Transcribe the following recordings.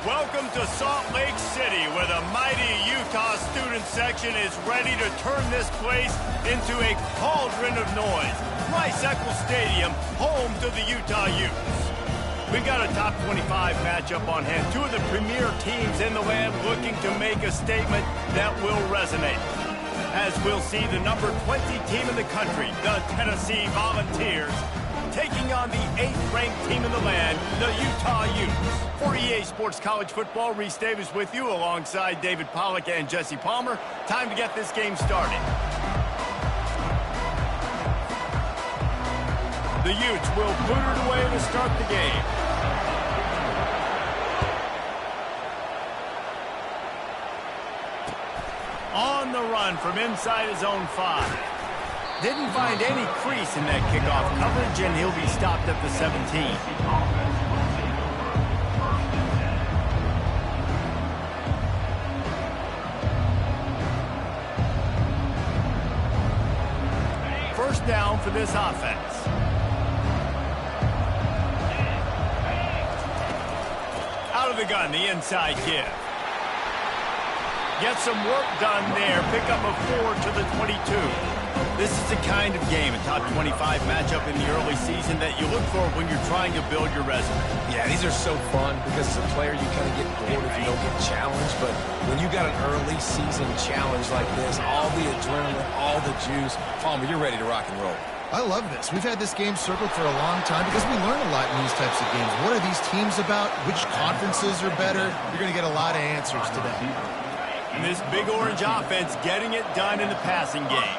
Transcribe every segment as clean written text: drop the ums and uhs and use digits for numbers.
Welcome to Salt Lake City, where the mighty Utah student section is ready to turn this place into a cauldron of noise. Rice-Eccles Stadium, home to the Utah Utes. We've got a top 25 matchup on hand. Two of the premier teams in the land looking to make a statement that will resonate. As we'll see the number 20 team in the country, the Tennessee Volunteers, taking on the 8th-ranked team in the land, the Utah Utes. For EA Sports College Football, Reese Davis with you alongside David Pollack and Jesse Palmer. Time to get this game started. The Utes will boot it away to start the game. On the run from inside his own 5. Didn't find any crease in that kickoff coverage, and he'll be stopped at the 17. First down for this offense. Out of the gun, the inside give. Get some work done there. Pick up a 4 to the 22. This is the kind of game, a top 25 matchup in the early season, that you look for when you're trying to build your resume. Yeah, these are so fun because as a player you kind of get bored if you don't get challenged. But when you got an early season challenge like this, all the adrenaline, all the juice, Palmer, you're ready to rock and roll. I love this. We've had this game circled for a long time because we learn a lot in these types of games. What are these teams about? Which conferences are better? You're going to get a lot of answers today. And this big orange offense getting it done in the passing game.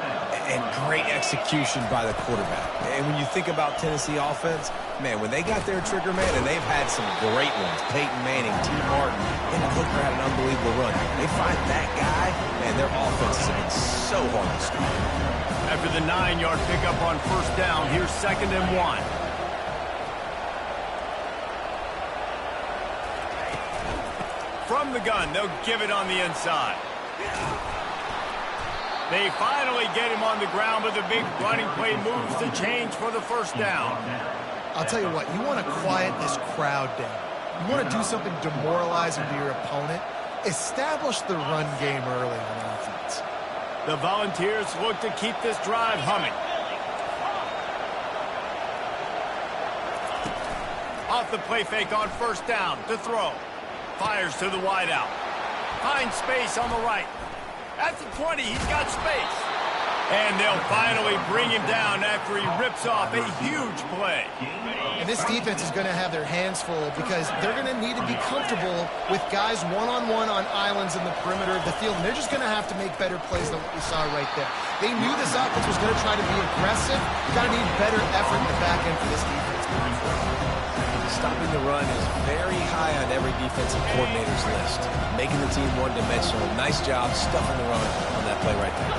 And great execution by the quarterback. And when you think about Tennessee offense, man, when they got their trigger man, and they've had some great ones, Peyton Manning, T. Martin, and Hooker had an unbelievable run. They find that guy, man, their offense has been so hard to stop. After the 9-yard pickup on first down, here's 2nd and 1. From the gun, they'll give it on the inside. They finally get him on the ground, but the big running play moves the change for the first down. I'll tell you what, you want to quiet this crowd down. You want to do something demoralizing to your opponent. Establish the run game early on offense. The Volunteers look to keep this drive humming. Off the play fake on first down to throw. Fires to the wideout. Finds space on the right. At the 20, he's got space. And they'll finally bring him down after he rips off a huge play. And this defense is going to have their hands full because they're going to need to be comfortable with guys one-on-one on islands in the perimeter of the field. And they're just going to have to make better plays than what we saw right there. They knew this offense was going to try to be aggressive. Got to need better effort in the back end for this defense moving forward. Stopping the run is very high on every defensive coordinator's list. Making the team one-dimensional. Nice job stuffing the run on that play right there.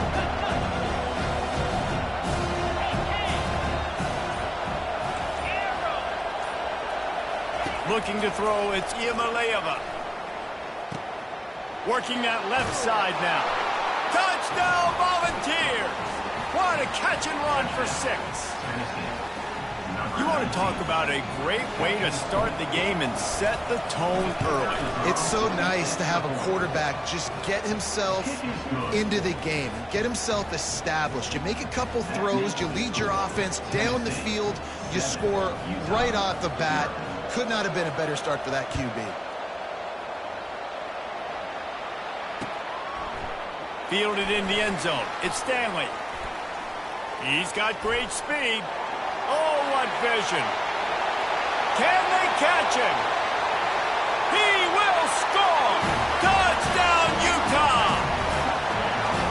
Looking to throw, it's Iamaleava. Working that left side now. Touchdown, Volunteers! What a catch and run for 6. You want to talk about a great way to start the game and set the tone early. It's so nice to have a quarterback just get himself into the game and get himself established. You make a couple throws, you lead your offense down the field, you score right off the bat. Could not have been a better start for that QB. Fielded in the end zone. It's Stanley. He's got great speed. Oh, what vision. Can they catch him? He will score! Touchdown, Utah!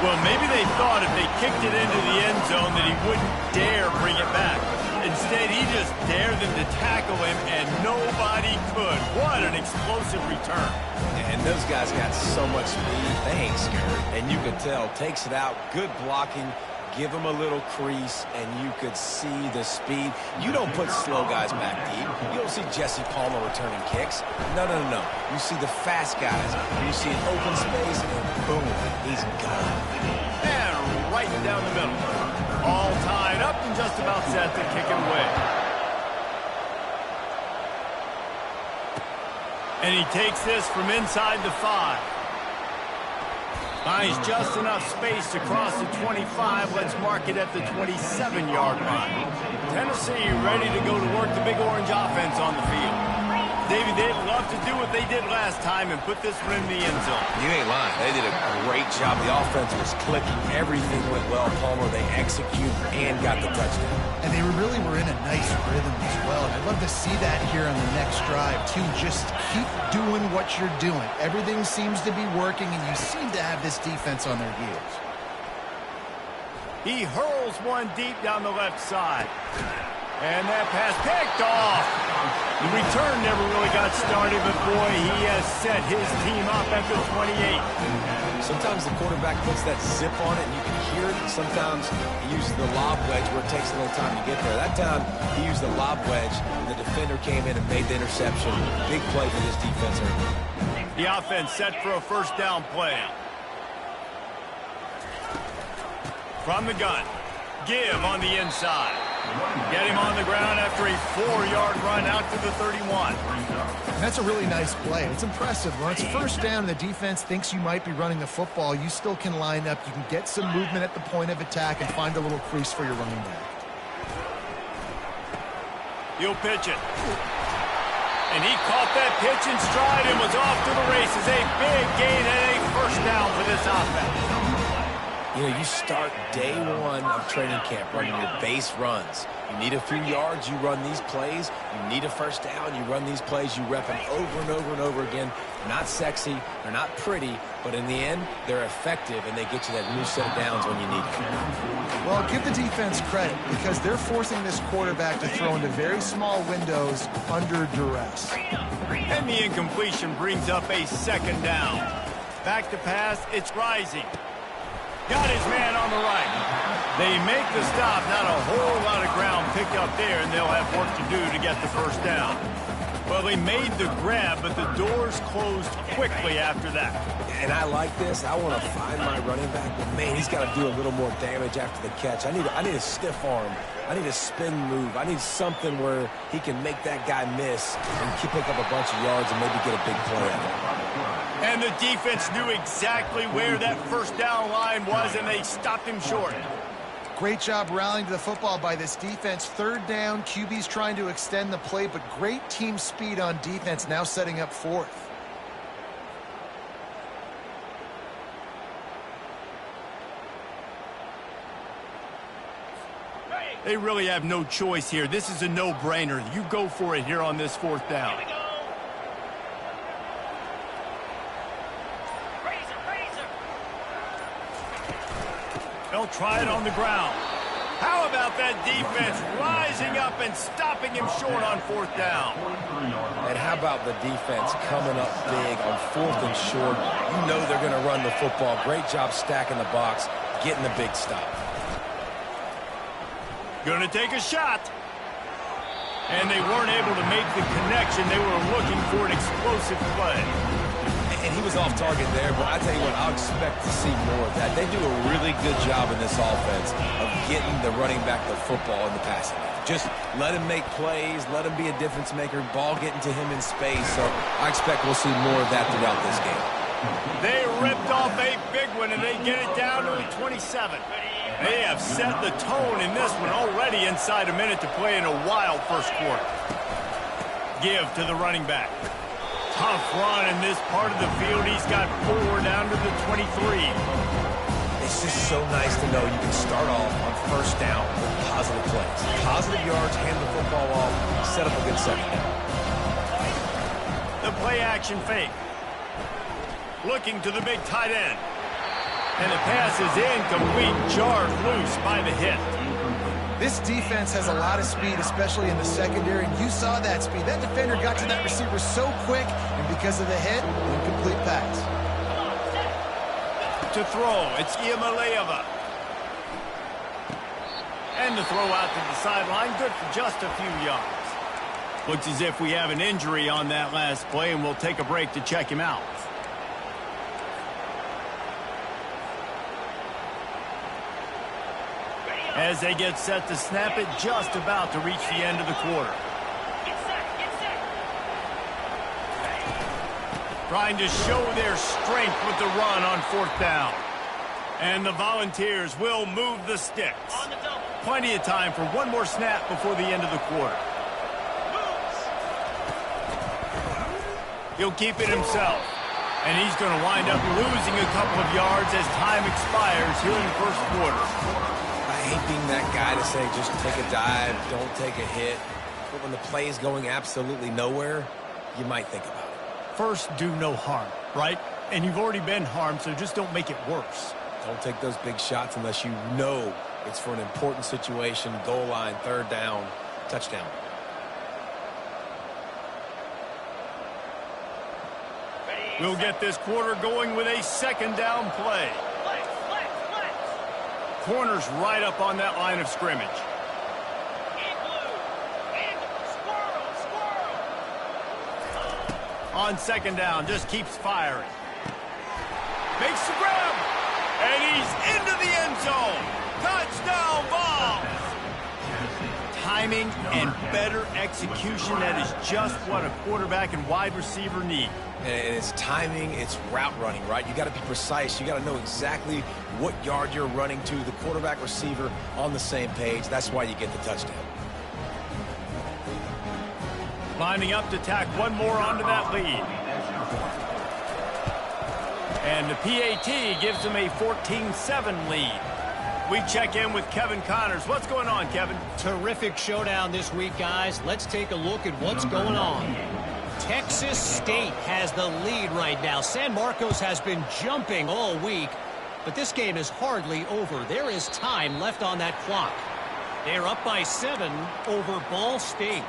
Well, maybe they thought if they kicked it into the end zone that he wouldn't dare bring it back. Instead, he just dared them to tackle him, and nobody could. What an explosive return. And those guys got so much speed, they ain't scared. And you could tell, takes it out, good blocking, give him a little crease, and you could see the speed. You don't put slow guys back deep. You don't see Jesse Palmer returning kicks. No, no, no, no. You see the fast guys. You see an open space, and boom, he's gone. And right down the middle. All tied up and just about set to kick it away. And he takes this from inside the 5. Finds just enough space to cross the 25. Let's mark it at the 27-yard line. Tennessee ready to go to work the Big Orange offense on the field. Davey, they'd love to do what they did last time and put this one in the end zone. You ain't lying. They did a great job. The offense was clicking. Everything went well, Palmer. They executed and got the touchdown. And they really were in a nice rhythm as well. And I'd love to see that here on the next drive, too. Just keep doing what you're doing. Everything seems to be working, and you seem to have this defense on their heels. He hurls one deep down the left side. And that pass picked off. The return never really got started, but boy, he has set his team up at the 28. Sometimes the quarterback puts that zip on it, and you can hear it. Sometimes he uses the lob wedge where it takes a little time to get there. That time, he used the lob wedge, and the defender came in and made the interception. Big play for this defense early. The offense set for a first down play. From the gun, Give on the inside. Get him on the ground after a 4-yard run out to the 31. That's a really nice play. It's impressive. When it's first down and the defense thinks you might be running the football, you still can line up. You can get some movement at the point of attack and find a little crease for your running back. He'll pitch it. And he caught that pitch in stride and was off to the races. A big gain and a first down for this offense. You know, you start day one of training camp running your base runs. You need a few yards, you run these plays. You need a first down, you run these plays. You rep them over and over and over again. They're not sexy, they're not pretty, but in the end, they're effective, and they get you that new set of downs when you need them. Well, give the defense credit because they're forcing this quarterback to throw into very small windows under duress. And the incompletion brings up a second down. Back to pass, it's Rising. Got his man on the right. They make the stop. Not a whole lot of ground picked up there, and they'll have work to do to get the first down. Well, they made the grab, but the doors closed quickly after that. And I like this. I want to find my running back, but man, he's got to do a little more damage after the catch. I need a stiff arm. I need a spin move. I need something where he can make that guy miss and pick up a bunch of yards and maybe get a big play out of it. And the defense knew exactly where that first down line was, and they stopped him short. Great job rallying to the football by this defense. Third down, QB's trying to extend the play, but great team speed on defense, now setting up fourth. They really have no choice here. This is a no-brainer. You go for it here on this fourth down. They'll try it on the ground. How about that defense rising up and stopping him short on fourth down? And how about the defense coming up big on fourth and short? You know they're going to run the football. Great job stacking the box, getting the big stop. Going to take a shot. And they weren't able to make the connection. They were looking for an explosive play. And he was off target there, but I tell you what, I'll expect to see more of that. They do a really good job in this offense of getting the running back the football in the passing game. Just let him make plays, let him be a difference maker, ball getting to him in space. So I expect we'll see more of that throughout this game. They ripped off a big one, and they get it down to the 27. They have set the tone in this one already inside a minute to play in a wild first quarter. Give to the running back. Tough run in this part of the field. He's got 4 down to the 23. It's just so nice to know you can start off on first down with positive plays. Positive yards, hand the football off, set up a good second down. The play-action fake. Looking to the big tight end. And the pass is incomplete, jarred loose by the hit. This defense has a lot of speed, especially in the secondary, and you saw that speed. That defender got to that receiver so quick, and because of the hit, incomplete pass. To throw, it's Iamaleava. And the throw out to the sideline, good for just a few yards. Looks as if we have an injury on that last play, and we'll take a break to check him out. As they get set to snap it, just about to reach the end of the quarter. Trying to show their strength with the run on 4th down. And the Volunteers will move the sticks. Plenty of time for one more snap before the end of the quarter. He'll keep it himself. And he's going to wind up losing a couple of yards as time expires here in the first quarter. I hate being that guy to say just take a dive, don't take a hit. But when the play is going absolutely nowhere, you might think about it. First, do no harm, right? And you've already been harmed, so just don't make it worse. Don't take those big shots unless you know it's for an important situation, goal line, 3rd down, touchdown. We'll get this quarter going with a 2nd down play. Corner's right up on that line of scrimmage. On 2nd down, just keeps firing. Makes the grab. And he's into the end zone. Touchdown ball. Timing and better execution, that is just what a quarterback and wide receiver need. And it's timing, it's route running, right? You got to be precise. You got to know exactly what yard you're running to. The quarterback receiver on the same page. That's why you get the touchdown. Lining up to tack one more onto that lead. And the PAT gives them a 14-7 lead. We check in with Kevin Connors. What's going on, Kevin? Terrific showdown this week, guys. Let's take a look at what's going on. Texas State has the lead right now. San Marcos has been jumping all week, but this game is hardly over. There is time left on that clock. They're up by 7 over Ball State.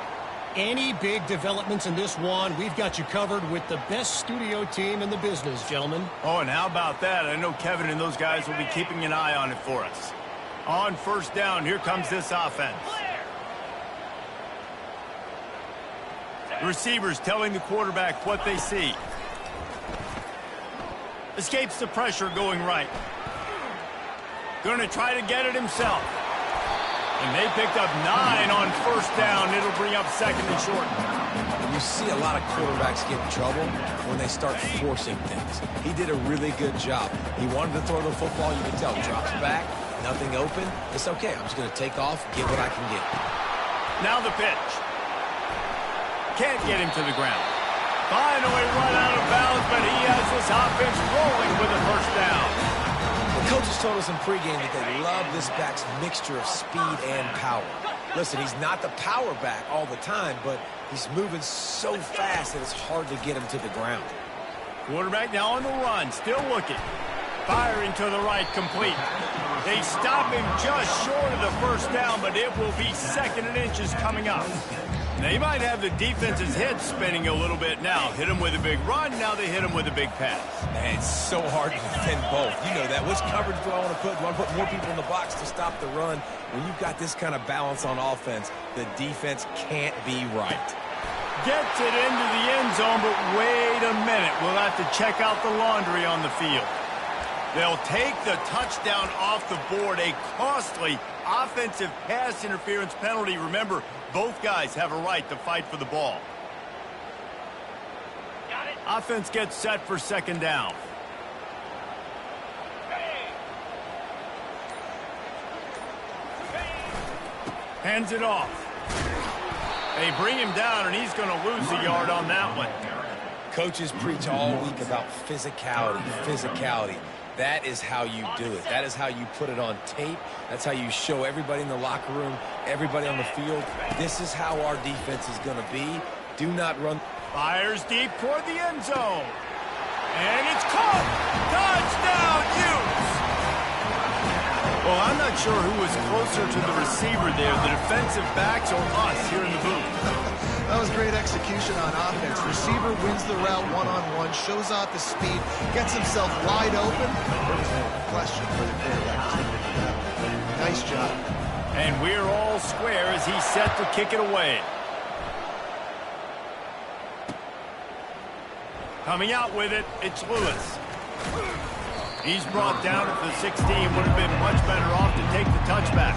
Any big developments in this one, we've got you covered with the best studio team in the business, gentlemen. Oh, and how about that? I know Kevin and those guys will be keeping an eye on it for us. On 1st down, here comes this offense. The receivers telling the quarterback what they see. Escapes the pressure going right. Going to try to get it himself. And they picked up 9 on 1st down. It'll bring up 2nd and short. You see a lot of quarterbacks get in trouble when they start forcing things. He did a really good job. He wanted to throw the football. You can tell. Drops back. Nothing open. It's okay. I'm just going to take off, get what I can get. Now the pitch. Can't get him to the ground. Finally run out of bounds, but he has this offense rolling with a 1st down. The coaches told us in pregame that they love this back's mixture of speed and power. Listen, he's not the power back all the time, but he's moving so fast that it's hard to get him to the ground. Quarterback now on the run, still looking. Firing to the right, complete. They stop him just short of the 1st down, but it will be 2nd and inches coming up. They might have the defense's head spinning a little bit now. Hit him with a big run, now they hit him with a big pass. Man, it's so hard to defend both. You know that. Which coverage do I want to put? Do I want to put more people in the box to stop the run? When you've got this kind of balance on offense, the defense can't be right. Gets it into the end zone, but wait a minute. We'll have to check out the laundry on the field. They'll take the touchdown off the board, a costly offensive pass interference penalty. Remember, both guys have a right to fight for the ball. Got it. Offense gets set for 2nd down. Hands it off. They bring him down, and he's going to lose a yard on that one. Coaches preach all week about physicality, physicality. That is how you do it. That is how you put it on tape. That's how you show everybody in the locker room, everybody on the field. This is how our defense is going to be. Do not run. Fires deep toward the end zone. And it's caught. Touchdown, Utes. Well, I'm not sure who was closer to the receiver there, the defensive backs or us here in the booth. That was great execution on offense. Receiver wins the route one-on-one, shows off his speed, gets himself wide open. There was no question for the quarterback. Nice job. And we're all square as he's set to kick it away. Coming out with it, it's Lewis. He's brought down at the 16. Would have been much better off to take the touchback.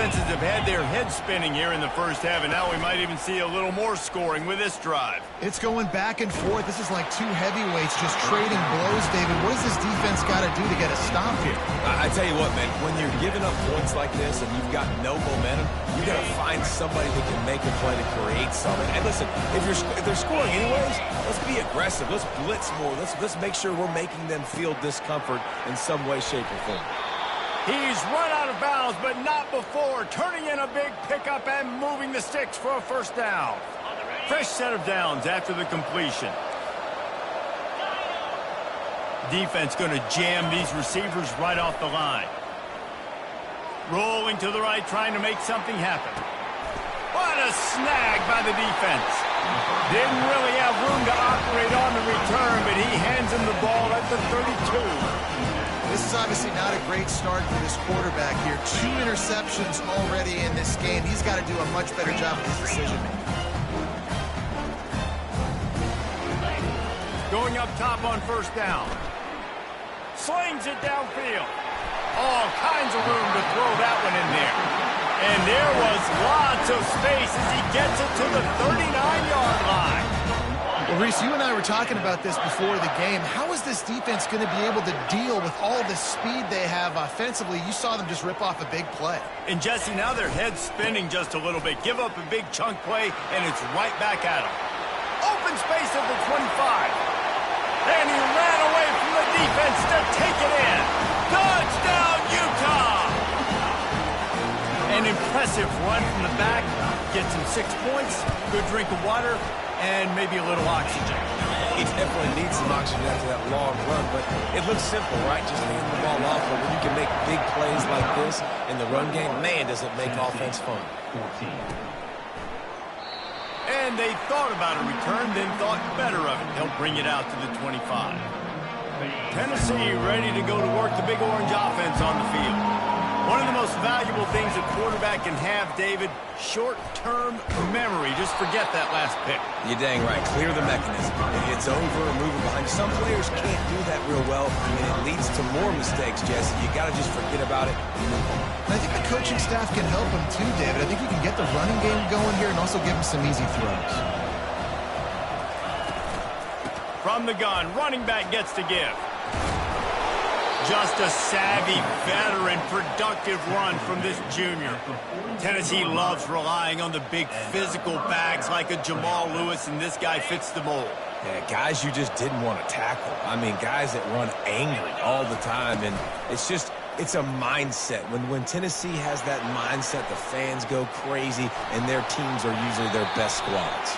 offenses have had their heads spinning here in the first half, and now we might even see a little more scoring with this drive. It's going back and forth. This is like two heavyweights just trading blows, David. What does this defense got to do to get a stop here? I tell you what, man, when you're giving up points like this and you've got no momentum, you got to find somebody that can make a play to create something. And listen, if they're scoring anyways, let's be aggressive. Let's blitz more. Let's make sure we're making them feel discomfort in some way, shape, or form. He's run out of bounds, but not before. Turning in a big pickup and moving the sticks for a first down. Fresh set of downs after the completion. Defense going to jam these receivers right off the line. Rolling to the right, trying to make something happen. What a snag by the defense. Didn't really have room to operate on the return, but he hands him the ball at the 32. This is obviously not a great start for this quarterback here. 2 interceptions already in this game. He's got to do a much better job with his decision-making. Going up top on first down. Slings it downfield. All kinds of room to throw that one in there. And there was lots of space as he gets it to the 39-yard line. Well, Reese, you and I were talking about this before the game. How is this defense going to be able to deal with all the speed they have offensively? You saw them just rip off a big play. And, Jesse, now their head's spinning just a little bit. Give up a big chunk play, and it's right back at them. Open space at the 25. And he ran away from the defense to take it in. Touchdown, Utah! An impressive run from the back. Gets him 6 points, good drink of water, and maybe a little oxygen. He definitely needs some oxygen after that long run, but it looks simple, right? Just hand the ball off. But when you can make big plays like this in the run game, man, does it make offense fun. And they thought about a return, then thought better of it. They'll bring it out to the 25. Tennessee ready to go to work the Big Orange offense on the field. One of the most valuable things a quarterback can have, David, short-term memory. Just forget that last pick. You're dang right. Clear the mechanism. If it's over or moving behind. Some players can't do that real well, and it leads to more mistakes, Jesse. You got to just forget about it and move on. And I think the coaching staff can help him too, David. I think you can get the running game going here and also give him some easy throws. From the gun, running back gets to give. Just a savvy, veteran, productive run from this junior. Tennessee loves relying on the big physical backs like a Jamal Lewis, and this guy fits the mold. Yeah, guys you just didn't want to tackle. I mean, guys that run angry all the time, and it's a mindset. When Tennessee has that mindset, the fans go crazy, and their teams are usually their best squads.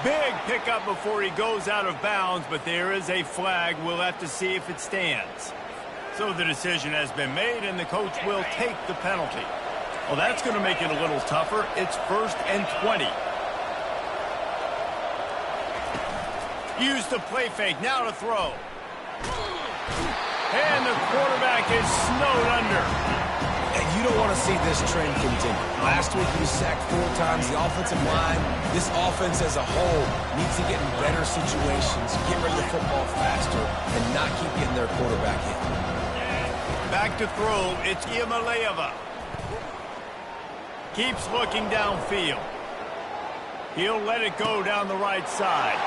Big pickup before he goes out of bounds, but there is a flag. We'll have to see if it stands. So the decision has been made, and the coach will take the penalty. Well, that's going to make it a little tougher. It's 1st and 20. Use the play fake. Now to throw. And the quarterback is snowed under. And you don't want to see this trend continue. Last week he was sacked 4 times. The offensive line, this offense as a whole, needs to get in better situations, get rid of the football faster, and not keep getting their quarterback hit. Back to throw, it's Iamaleava. Keeps looking downfield. He'll let it go down the right side.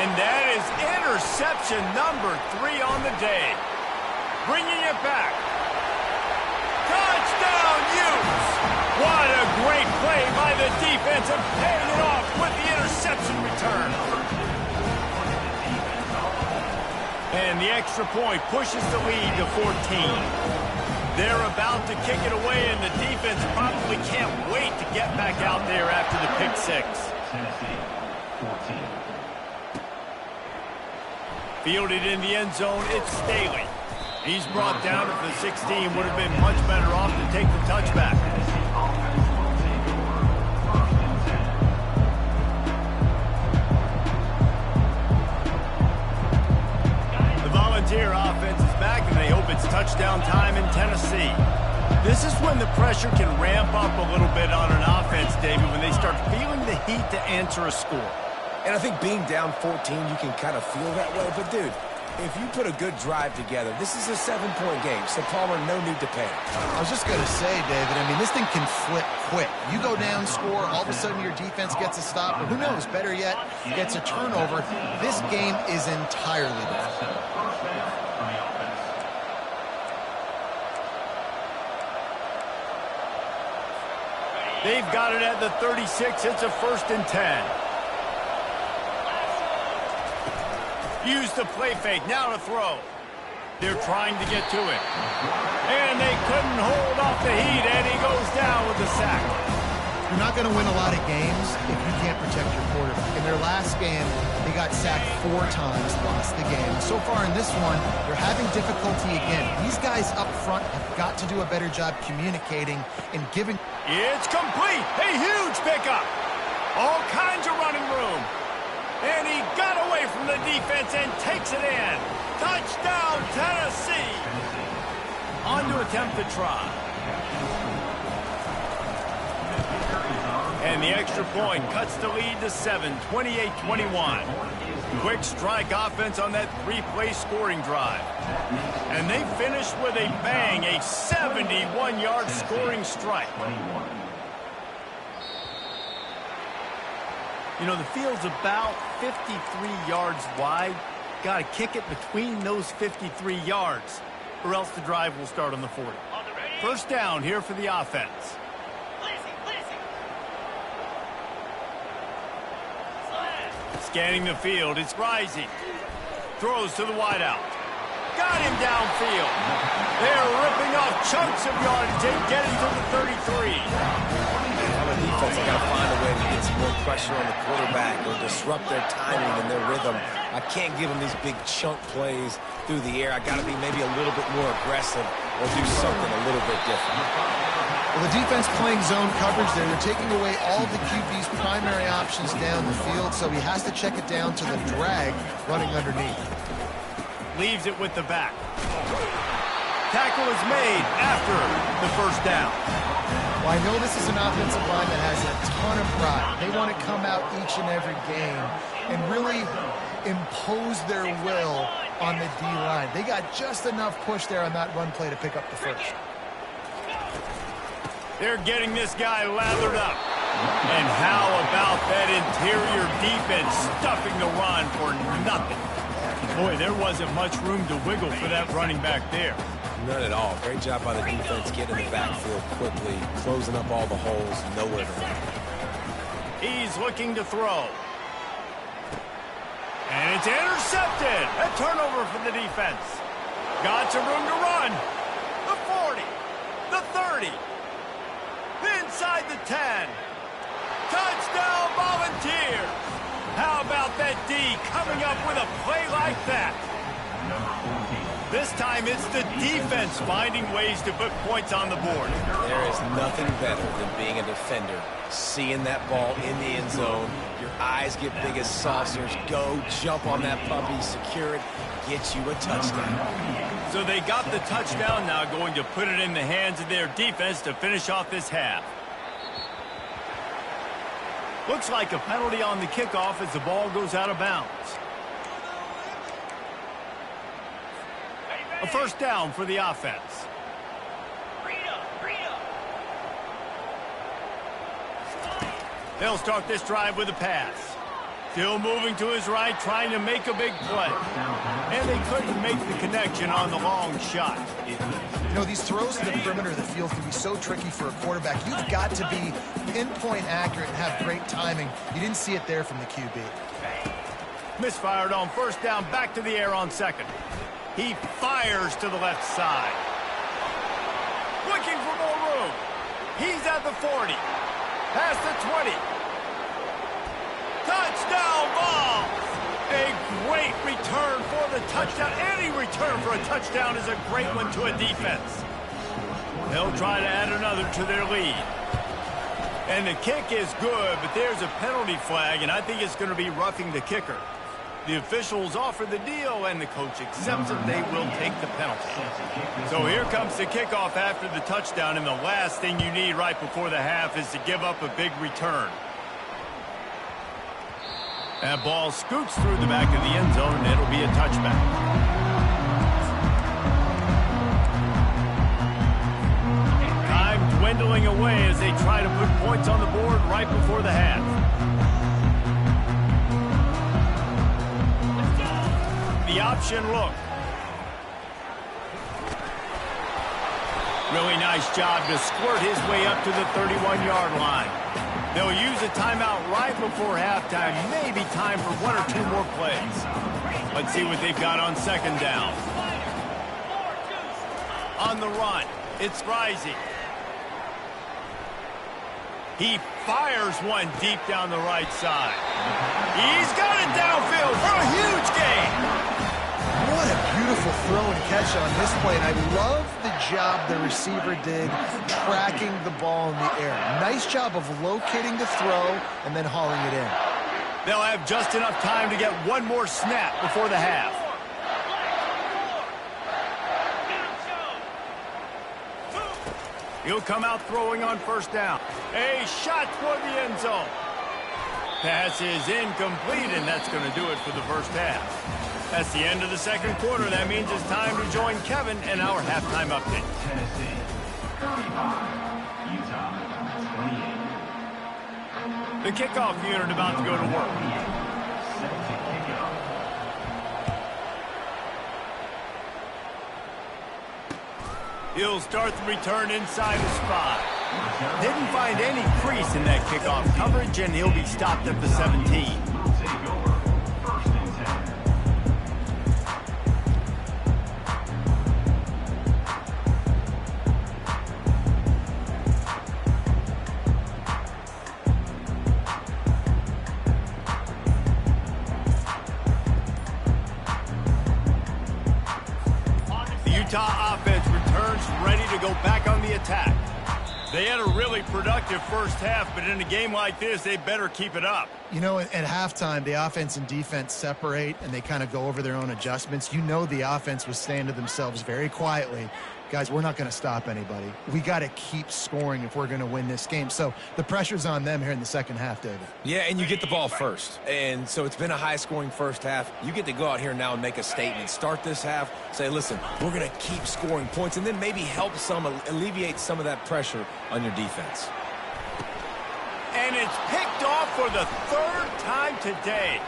And that is interception number 3 on the day. Bringing it back. Touchdown, Utes! What a great play by the defense and paying it off with the interception return. And the extra point pushes the lead to 14. They're about to kick it away, and the defense probably can't wait to get back out there after the pick 6. Fielded in the end zone, it's Staley. He's brought down at the 16. Would have been much better off to take the touchback. Volunteer offense is back, and they hope it's touchdown time in Tennessee. This is when the pressure can ramp up a little bit on an offense, David, when they start feeling the heat to answer a score. And I think being down 14, you can kind of feel that way. But, dude, If you put a good drive together, this is a 7-point game, so Palmer, no need to panic. I was just going to say, David, I mean, this thing can flip quick. You go down, score, all of a sudden your defense gets a stop, or who knows, better yet, gets a turnover. This game is entirely different. They've got it at the 36. It's a 1st and 10. Use the play fake. Now to throw. They're trying to get to it. And they couldn't hold off the heat, and he goes down with a sack. You're not going to win a lot of games if you can't protect your quarterback. In their last game, they got sacked 4 times, lost the game. So far in this one, they're having difficulty again. These guys up front have got to do a better job communicating and giving. It's complete. A huge pickup. All kinds of running room. And he got away from the defense and takes it in. Touchdown, Tennessee. On to attempt the try. And the extra point cuts the lead to 7, 28-21. Quick strike offense on that 3-play scoring drive. And they finished with a bang, a 71-yard scoring strike. You know, the field's about 53 yards wide. Got to kick it between those 53 yards, or else the drive will start on the 40. First down here for the offense. Scanning the field, it's rising. Throws to the wideout. Got him downfield. They're ripping off chunks of yardage and getting to the 33. On the defense, they got to find a way to get some more pressure on the quarterback or disrupt their timing and their rhythm. I can't give them these big chunk plays through the air. I got to be maybe a little bit more aggressive or do something a little bit different. Well, the defense playing zone coverage there. They're taking away all the QB's primary options down the field, so he has to check it down to the drag running underneath. Leaves it with the back. Tackle is made after the first down. Well, I know this is an offensive line that has a ton of pride. They want to come out each and every game and really impose their will on the D-line. They got just enough push there on that run play to pick up the first. They're getting this guy lathered up. And how about that interior defense stuffing the run for nothing? Boy, there wasn't much room to wiggle for that running back there. None at all. Great job by the defense getting in the backfield quickly, closing up all the holes, nowhere to run. He's looking to throw. And it's intercepted. A turnover for the defense. Got some room to run. The 40. The 30. Inside the 10. Touchdown, Volunteers. How about that D coming up with a play like that? This time it's the defense finding ways to put points on the board. There is nothing better than being a defender. Seeing that ball in the end zone, your eyes get big as saucers. Go, jump on that puppy, secure it, get you a touchdown. So they got the touchdown, now going to put it in the hands of their defense to finish off this half. Looks like a penalty on the kickoff as the ball goes out of bounds. A first down for the offense. They'll start this drive with a pass. Still moving to his right, trying to make a big play. And they couldn't make the connection on the long shot. You know, these throws to the perimeter of the field can be so tricky for a quarterback. You've got to be pinpoint accurate and have great timing. You didn't see it there from the QB. Misfired on first down, back to the air on second. He fires to the left side. Looking for more room. He's at the 40. Past the 20. Touchdown ball. A great return for the touchdown. Any return for a touchdown is a great one to a defense. They'll try to add another to their lead. And the kick is good, but there's a penalty flag, and I think it's going to be roughing the kicker. The officials offer the deal, and the coach accepts it. They will take the penalty. So here comes the kickoff after the touchdown, and the last thing you need right before the half is to give up a big return. That ball scoots through the back of the end zone, and it'll be a touchback. Time dwindling away as they try to put points on the board right before the half. The option look. Really nice job to squirt his way up to the 31-yard line. They'll use a timeout right before halftime. Maybe time for one or two more plays. Let's see what they've got on second down. On the run, it's Rising. He fires one deep down the right side. He's got it downfield for a huge gain. What a beautiful throw and catch on this play, and I love the job the receiver did tracking the ball in the air. Nice job of locating the throw and then hauling it in. They'll have just enough time to get one more snap before the half. He'll come out throwing on first down. A shot toward the end zone. Pass is incomplete, and that's going to do it for the first half. That's the end of the second quarter. That means it's time to join Kevin in our halftime update. Tennessee, 35, Utah, 28. The kickoff unit about to go to work. Set to kick off. He'll start the return inside the spot. Didn't find any crease in that kickoff coverage, and he'll be stopped at the 17. Take over, 1st and 10. Utah offense returns ready to go back on the attack. They had a really productive first half, but in a game like this, they better keep it up. You know, at halftime, the offense and defense separate, and they kind of go over their own adjustments. You know the offense was saying to themselves very quietly, guys, we're not going to stop anybody. We got to keep scoring if we're going to win this game. So the pressure's on them here in the second half, David. Yeah, and you get the ball first. And so it's been a high-scoring first half. You get to go out here now and make a statement. Start this half, say, listen, we're going to keep scoring points, and then maybe help alleviate some of that pressure on your defense. And it's picked off for the third time today.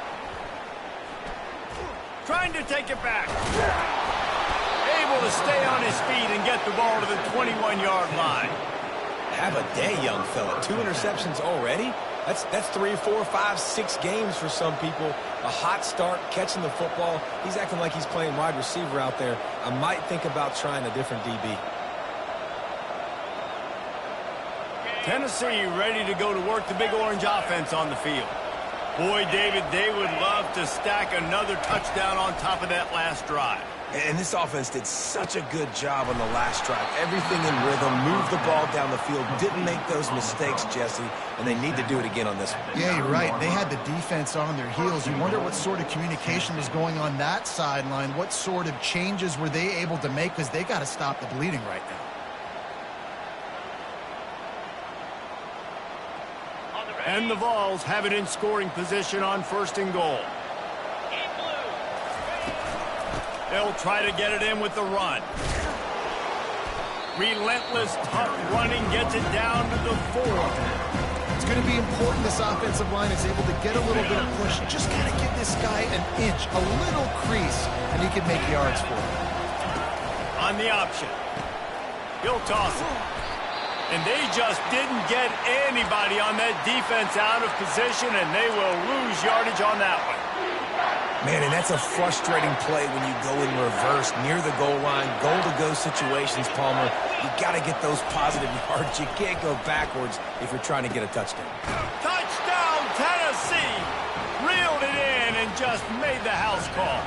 Trying to take it back. Able to stay on his feet and get the ball to the 21-yard line. Have a day, young fella. 2 interceptions already? That's 3, 4, 5, 6 games for some people. A hot start, catching the football. He's acting like he's playing wide receiver out there. I might think about trying a different DB. Tennessee ready to go to work the Big Orange offense on the field. Boy, David, they would love to stack another touchdown on top of that last drive. And this offense did such a good job on the last drive. Everything in rhythm, moved the ball down the field, didn't make those mistakes, Jesse, and they need to do it again on this one. Yeah, you're right. They had the defense on their heels. You wonder what sort of communication was going on that sideline. What sort of changes were they able to make, because they got to stop the bleeding right now. And the Vols have it in scoring position on 1st and goal. They'll try to get it in with the run. Relentless, tough running gets it down to the 4. It's going to be important this offensive line is able to get a little bit of push. Just kind of give this guy an inch, a little crease, and he can make yards for it. On the option. He'll toss it. And they just didn't get anybody on that defense out of position, and they will lose yardage on that one. Man, and that's a frustrating play when you go in reverse near the goal line, goal-to-go situations, Palmer. You got to get those positive yards. You can't go backwards if you're trying to get a touchdown. Touchdown, Tennessee! Reeled it in and just made the house call.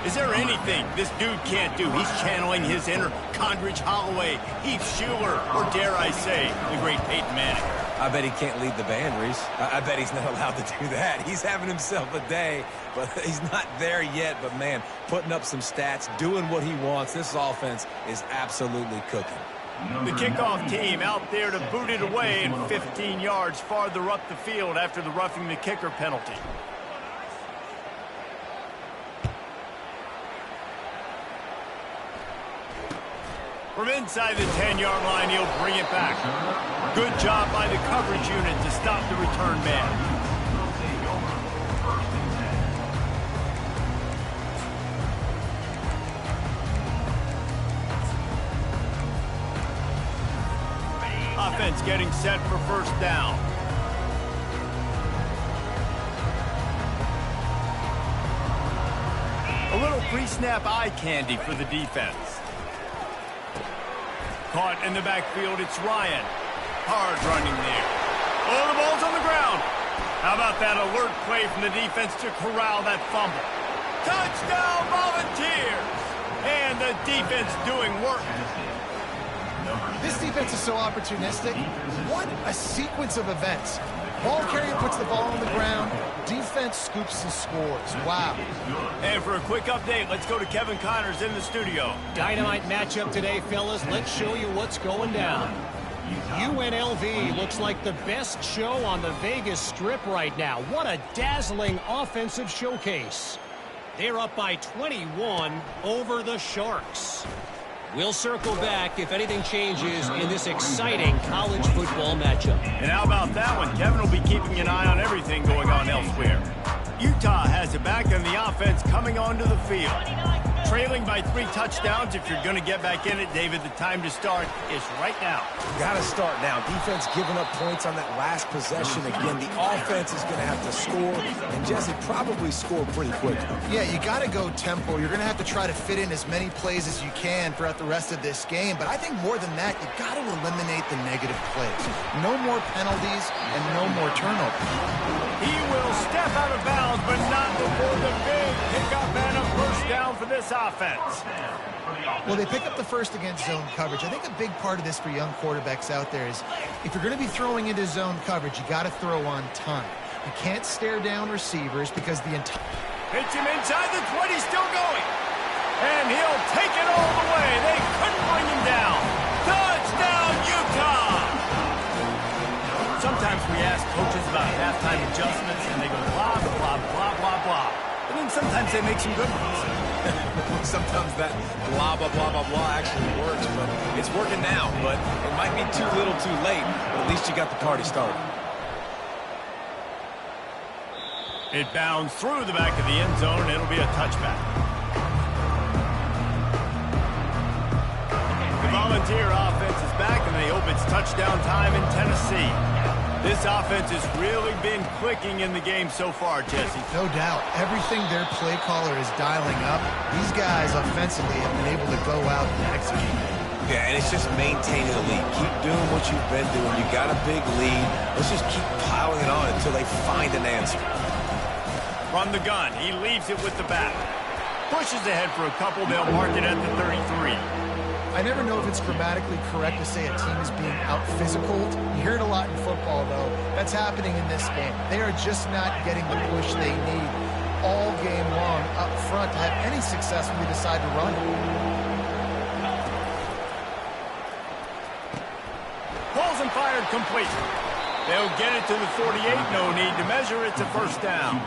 Is there anything this dude can't do? He's channeling his inner Condridge Holloway, Heath Schuler, or dare I say, the great Peyton Manning. I bet he can't lead the band, Reese. I bet he's not allowed to do that. He's having himself a day, but he's not there yet. But, man, putting up some stats, doing what he wants. This offense is absolutely cooking. The kickoff team out there to boot it away and 15 yards farther up the field after the roughing the kicker penalty. From inside the 10-yard line, he'll bring it back. Good job by the coverage unit to stop the return man. Offense getting set for first down. A little pre-snap eye candy for the defense. Caught in the backfield, it's Ryan. Hard running there. Oh, the ball's on the ground. How about that alert play from the defense to corral that fumble? Touchdown, Volunteers! And the defense doing work. This defense is so opportunistic. What a sequence of events. Ball carrier puts the ball on the ground. Defense scoops and scores. Wow. And for a quick update, let's go to Kevin Connors in the studio. Dynamite matchup today, fellas. Let's show you what's going down. UNLV looks like the best show on the Vegas Strip right now. What a dazzling offensive showcase. They're up by 21 over the Sharks. We'll circle back if anything changes in this exciting college football matchup. And how about that one? Kevin will be keeping an eye on everything going on elsewhere. Utah has it back and the offense coming onto the field. Trailing by 3 touchdowns. If you're going to get back in it, David, the time to start is right now. Got to start now. Defense giving up points on that last possession. Again, the offense is going to have to score, and Jesse probably score pretty quickly. Yeah, you got to go tempo. You're going to have to try to fit in as many plays as you can throughout the rest of this game. But I think more than that, you got to eliminate the negative plays. No more penalties and no more turnovers. He will step out of bounds, but not before the big pickup and a first down for this offense. Well, they pick up the first against zone coverage. I think a big part of this for young quarterbacks out there is if you're going to be throwing into zone coverage, you got to throw on time. You can't stare down receivers because the entire... Hits him inside the 20, still going. And he'll take it all the way. They couldn't bring him down. Touchdown, Utah! Sometimes we ask coaches about halftime adjustments, and they go blah, blah, blah, blah, blah. And then sometimes they make some good ones. Sometimes that blah, blah, blah, blah, blah actually works, but it's working now. But it might be too little too late, but at least you got the party started. It bounds through the back of the end zone, and it'll be a touchback. The Volunteer offense is back, and they hope it's touchdown time in Tennessee. This offense has really been clicking in the game so far, Jesse. No doubt. Everything their play caller is dialing up, these guys offensively have been able to go out and execute. Yeah, and it's just maintaining the lead. Keep doing what you've been doing. You got a big lead. Let's just keep piling it on until they find an answer. From the gun, he leaves it with the back. Pushes ahead for a couple. They'll mark it at the 33. I never know if it's grammatically correct to say a team is being out-physicaled. You hear it a lot in football, though. That's happening in this game. They are just not getting the push they need all game long up front to have any success when they decide to run. Pulls and fired complete. They'll get it to the 48. No need to measure. It's a first down.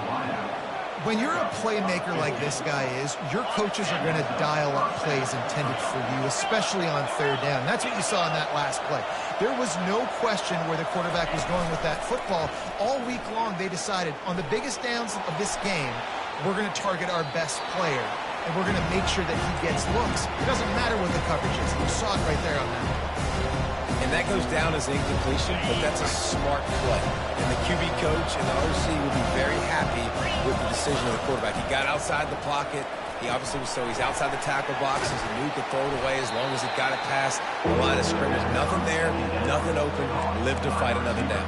When you're a playmaker like this guy is, your coaches are going to dial up plays intended for you, especially on third down. That's what you saw in that last play. There was no question where the quarterback was going with that football. All week long, they decided on the biggest downs of this game, we're going to target our best player, and we're going to make sure that he gets looks. It doesn't matter what the coverage is. You saw it right there on that one. And that goes down as incompletion, but that's a smart play. And the QB coach and the OC will be very happy with the decision of the quarterback. He got outside the pocket. He obviously was he's outside the tackle boxes. He knew he could throw it away as long as he got it past the line of scrimmage. Nothing there, nothing open. Live to fight another down.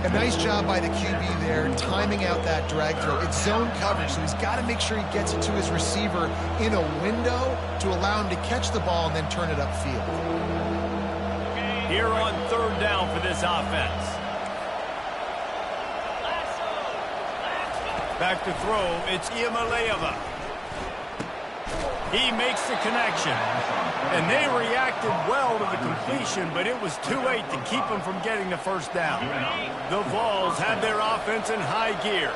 A nice job by the QB there, timing out that drag throw. It's zone coverage, so he's got to make sure he gets it to his receiver in a window to allow him to catch the ball and then turn it upfield. Here on third down for this offense. Back to throw, it's Iamaleava. He makes the connection. And they reacted well to the completion, but it was too late to keep them from getting the first down. The Vols have their offense in high gear.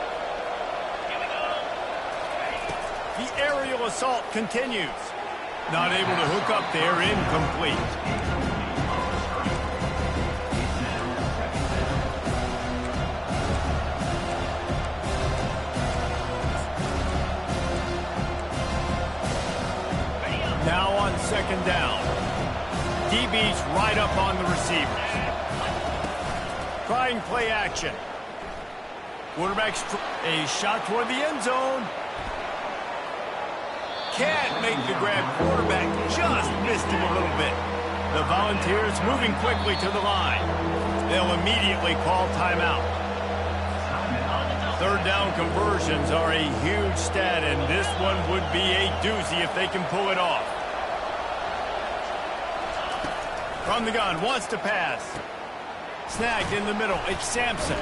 The aerial assault continues. Not able to hook up there, incomplete. Now on second down. DB's right up on the receivers. Trying play action. Quarterback's a shot toward the end zone. Can't make the grab. Quarterback just missed him a little bit. The Volunteers moving quickly to the line. They'll immediately call timeout. Third down conversions are a huge stat, and this one would be a doozy if they can pull it off. From the gun, wants to pass. Snagged in the middle, it's Sampson.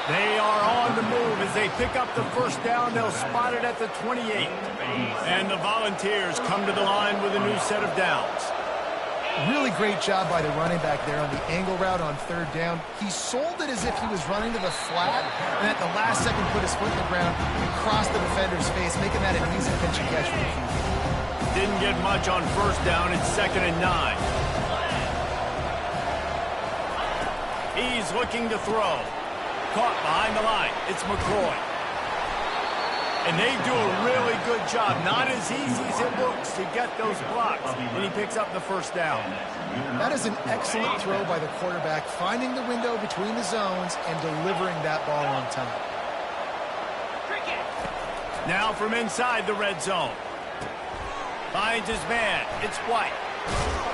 They are on the move as they pick up the first down. They'll spot it at the 28. And the Volunteers come to the line with a new set of downs. Really great job by the running back there on the angle route on third down. He sold it as if he was running to the flat, and at the last second put his foot in the ground and crossed the defender's face, making that an easy pitch and catch for the QB. Didn't get much on first down. It's 2nd and 9. He's looking to throw. Caught behind the line. It's McCoy. And they do a really good job. Not as easy as it looks to get those blocks. And he picks up the first down. That is an excellent throw by the quarterback, finding the window between the zones and delivering that ball on time. Now from inside the red zone. Finds his man. It's White.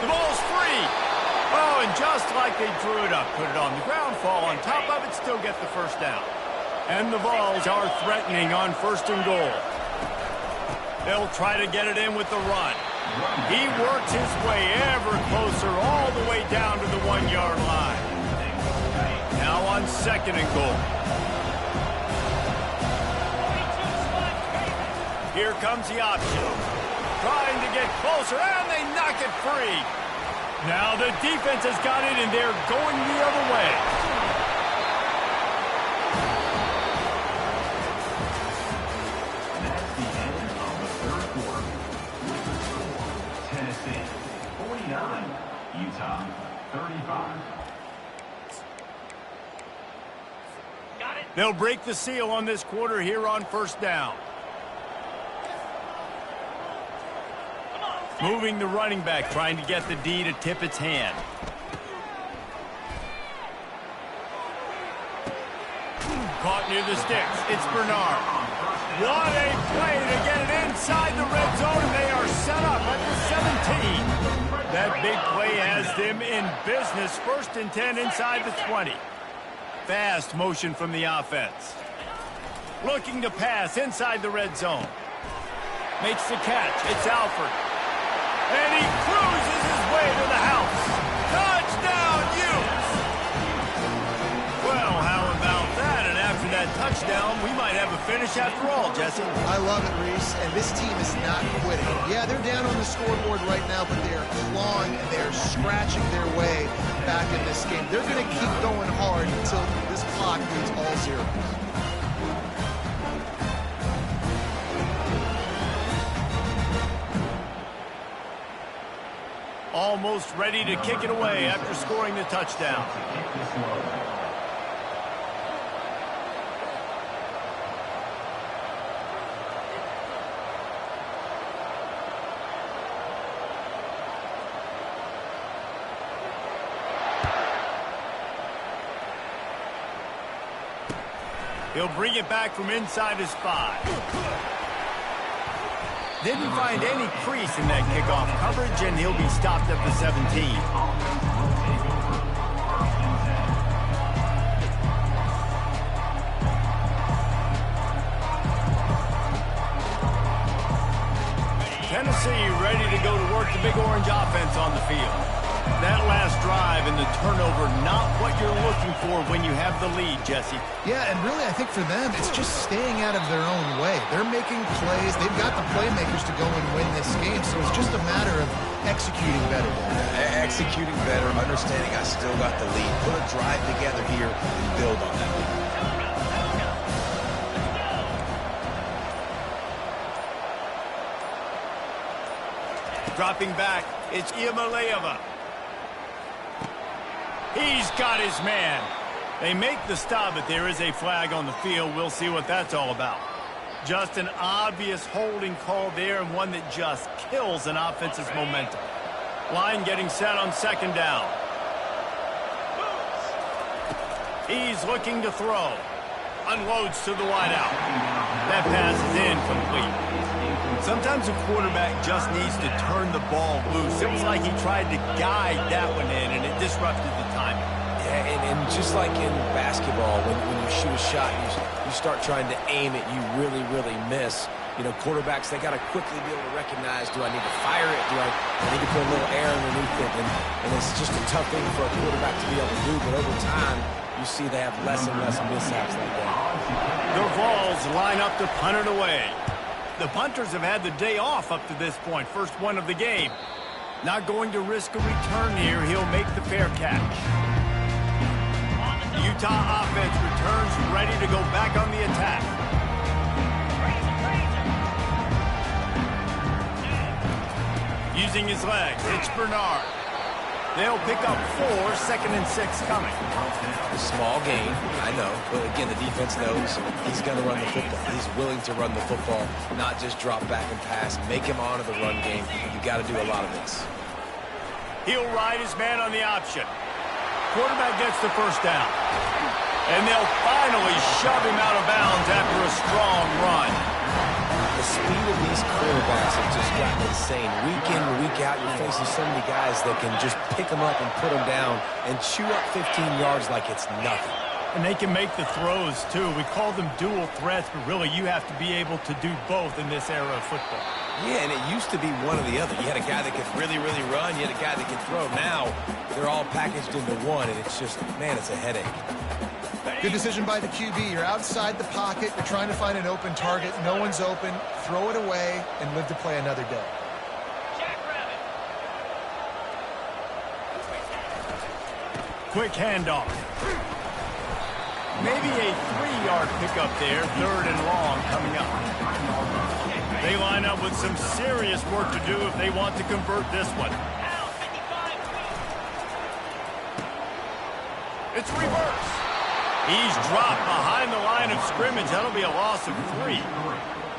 The ball's free. Oh, and just like they drew it up, put it on the ground, fall on top of it, still get the first down. And the Vols are threatening on 1st and goal. They'll try to get it in with the run. He works his way ever closer all the way down to the 1-yard line. Now on 2nd and goal. Here comes the option. Trying to get closer, and they knock it free. Now the defense has got it, and they're going the other way. That's the end of the third quarter. Tennessee, 49. Utah, 35. They'll break the seal on this quarter here on 1st down. Moving the running back, trying to get the D to tip its hand. Caught near the sticks. It's Bernard. What a play to get it inside the red zone, and they are set up at the 17. That big play has them in business. 1st and 10 inside the 20. Fast motion from the offense. Looking to pass inside the red zone. Makes the catch. It's Alford. And he cruises his way to the house. Touchdown, Utes! Well, how about that? And after that touchdown, we might have a finish after all, Jesse. I love it, Reese, and this team is not quitting. Yeah, they're down on the scoreboard right now, but they are clawing and they are scratching their way back in this game. They're going to keep going hard until this clock reads all zeros. Almost ready to kick it away after scoring the touchdown. He'll bring it back from inside his 5. Didn't find any crease in that kickoff coverage, and he'll be stopped at the 17. Tennessee ready to go to work the big orange offense on the field. That last drive and the turnover, not what you're looking for when you have the lead, Jesse. Yeah, and really I think for them, it's just staying out of their own way. They're making plays. They've got the playmakers to go and win this game, so it's just a matter of executing better. Executing better, understanding I still got the lead. Put a drive together here and build on that lead. Dropping back, it's Iamaleava. He's got his man. They make the stop, but there is a flag on the field. We'll see what that's all about. Just an obvious holding call there, and one that just kills an offense's momentum. Line getting set on second down. He's looking to throw. Unloads to the wideout. That pass is incomplete. Sometimes a quarterback just needs to turn the ball loose. It was like he tried to guide that one in, and it disrupted the timing. Yeah, and just like in basketball, when you shoot a shot and you start trying to aim it, you really, really miss. You know, quarterbacks, they got to quickly be able to recognize, do I need to fire it? Do I need to put a little air underneath it? And it's just a tough thing for a quarterback to be able to do, but over time, you see they have less and less mishaps like that. The Vols line up to punt it away. The punters have had the day off up to this point. First one of the game. Not going to risk a return here. He'll make the fair catch. The Utah offense returns ready to go back on the attack. Using his legs, it's Bernard. They'll pick up 4, second and 6 coming. A small gain, I know. But again, the defense knows he's going to run the football. He's willing to run the football, not just drop back and pass. Make him honor the run game. You got to do a lot of this. He'll ride his man on the option. Quarterback gets the first down. And they'll finally shove him out of bounds after a strong run. The speed of these quarterbacks have just gotten insane. Week in, week out, you're facing so many guys that can just pick them up and put them down and chew up 15 yards like it's nothing. And they can make the throws, too. We call them dual threats, but really you have to be able to do both in this era of football. Yeah, and it used to be one or the other. You had a guy that could really, really run. You had a guy that could throw. Now, they're all packaged into one, and it's just, man, it's a headache. Good decision by the QB. You're outside the pocket. You're trying to find an open target. No one's open. Throw it away and live to play another day. Quick handoff. Maybe a 3-yard pickup there. Third and long coming up. They line up with some serious work to do if they want to convert this one. It's reverse. He's dropped behind the line of scrimmage. That'll be a loss of 3.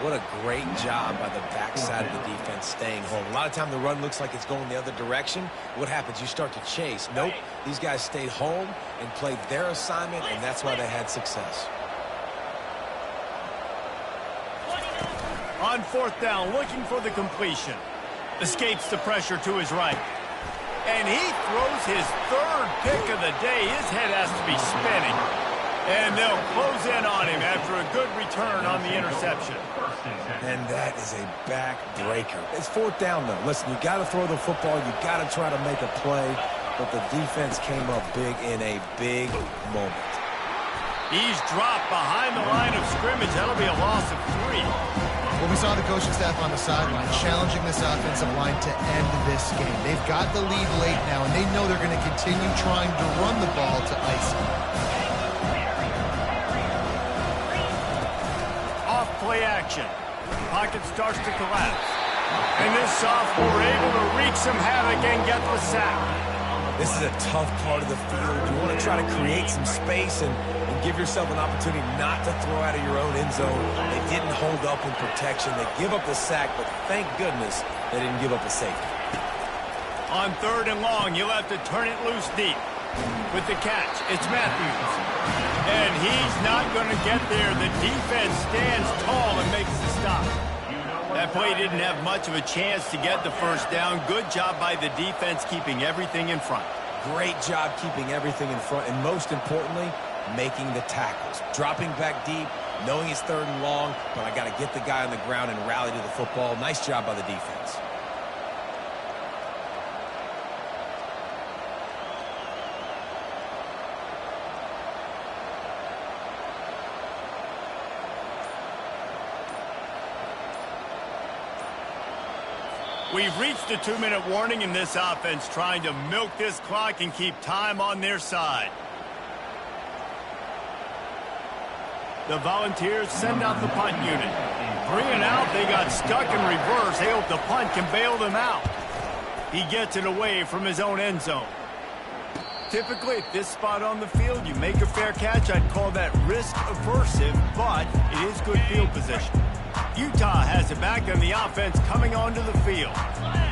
What a great job by the backside of the defense staying home. A lot of time the run looks like it's going the other direction. What happens? You start to chase. Nope. These guys stayed home and played their assignment, and that's why they had success. On fourth down, looking for the completion. Escapes the pressure to his right. And he throws his 3rd pick of the day. His head has to be spinning. And they'll close in on him after a good return on the interception. And that is a backbreaker. It's fourth down, though. Listen, you got to throw the football. You got to try to make a play. But the defense came up big in a big moment. He's dropped behind the line of scrimmage. That'll be a loss of 3. Well, we saw the coaching staff on the sideline challenging this offensive line to end this game. They've got the lead late now, and they know they're going to continue trying to run the ball to ice it. Off play action. Pocket starts to collapse. And this sophomore able to wreak some havoc and get the sack. This is a tough part of the field. You want to try to create some space and give yourself an opportunity not to throw out of your own end zone. They didn't hold up in protection. They give up the sack, but thank goodness they didn't give up a safety. On 3rd and long, you'll have to turn it loose deep. With the catch, it's Matthews. And he's not going to get there. The defense stands tall and makes the stop. That play didn't have much of a chance to get the first down. Good job by the defense keeping everything in front. Great job keeping everything in front, and most importantly, making the tackles. Dropping back deep, knowing it's 3rd and long, but I got to get the guy on the ground and rally to the football. Nice job by the defense. We've reached the 2-minute warning in this offense, trying to milk this clock and keep time on their side. The Volunteers send out the punt unit. 3 and out, they got stuck in reverse. They hope the punt can bail them out. He gets it away from his own end zone. Typically, at this spot on the field, you make a fair catch. I'd call that risk-aversive, but it is good field position. Utah has it back on the offense coming onto the field.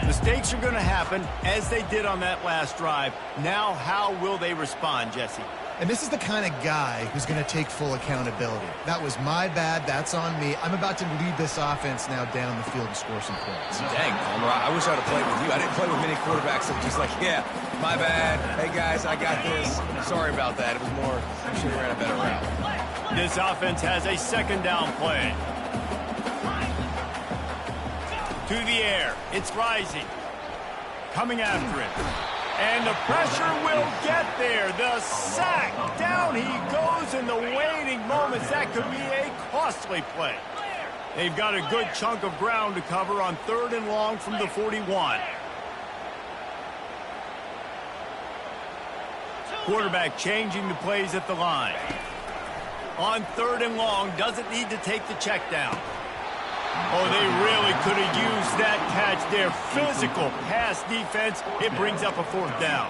Mistakes are going to happen, as they did on that last drive. Now, how will they respond, Jesse? And this is the kind of guy who's going to take full accountability. That was my bad. That's on me. I'm about to lead this offense now down the field and score some points. Dang, Palmer, I wish I would have played with you. I didn't play with many quarterbacks that were just like, yeah, my bad. Hey, guys, I got this. Sorry about that. It was more, I should have ran a better route. This offense has a 2nd down play. To the air. It's rising. Coming after it. And the pressure will get there. The sack. Down he goes in the waiting moments. That could be a costly play. They've got a good chunk of ground to cover on 3rd and long from the 41. Quarterback changing the plays at the line. On 3rd and long, doesn't need to take the check down. Oh, they really could have used that catch there. Physical pass defense. It brings up a 4th down.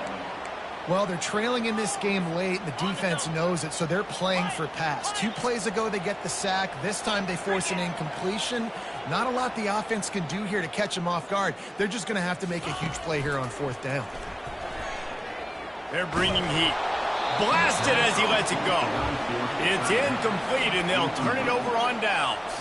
Well, they're trailing in this game late. The defense knows it, so they're playing for pass. 2 plays ago, they get the sack. This time, they force an incompletion. Not a lot the offense can do here to catch them off guard. They're just going to have to make a huge play here on 4th down. They're bringing heat. Blasted as he lets it go. It's incomplete, and they'll turn it over on downs.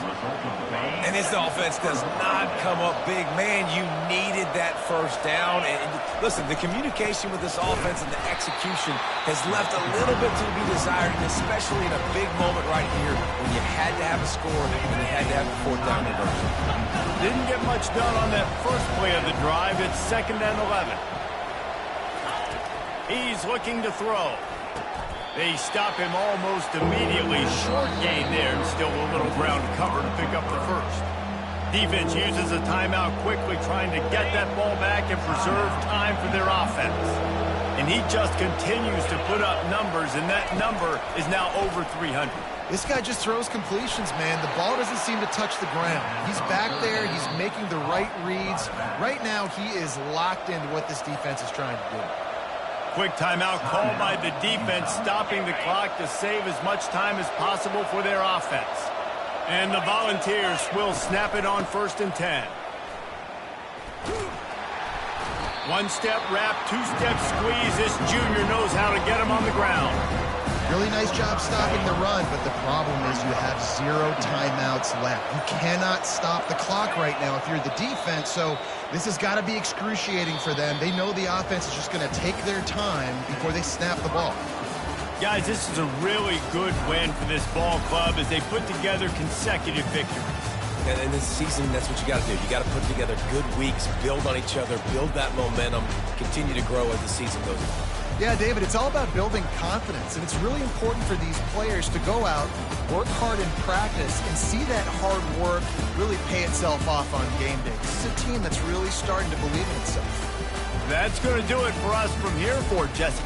And this offense does not come up big. Man, you needed that 1st down. And listen, the communication with this offense and the execution has left a little bit to be desired, and especially in a big moment right here when you had to have a score and you had to have a 4th down conversion. Didn't get much done on that first play of the drive. It's 2nd and 11. He's looking to throw. They stop him almost immediately. Short gain there, and still a little ground to cover to pick up the 1st. Defense uses a timeout quickly, trying to get that ball back and preserve time for their offense. And he just continues to put up numbers, and that number is now over 300. This guy just throws completions, man. The ball doesn't seem to touch the ground. He's back there. He's making the right reads. Right now, he is locked into what this defense is trying to do. Quick timeout called by the defense, stopping the clock to save as much time as possible for their offense. And the Volunteers will snap it on 1st and 10. 1-step wrap, 2-step squeeze. This junior knows how to get him on the ground. Really nice job stopping the run, but the problem is you have 0 timeouts left. You cannot stop the clock right now if you're the defense, so this has got to be excruciating for them. They know the offense is just going to take their time before they snap the ball. Guys, this is a really good win for this ball club as they put together consecutive victories. And in this season, that's what you got to do. You got to put together good weeks, build on each other, build that momentum, continue to grow as the season goes on. Yeah, David, it's all about building confidence, and it's really important for these players to go out, work hard in practice, and see that hard work really pay itself off on game day. This is a team that's really starting to believe in itself. That's going to do it for us from here for Jesse.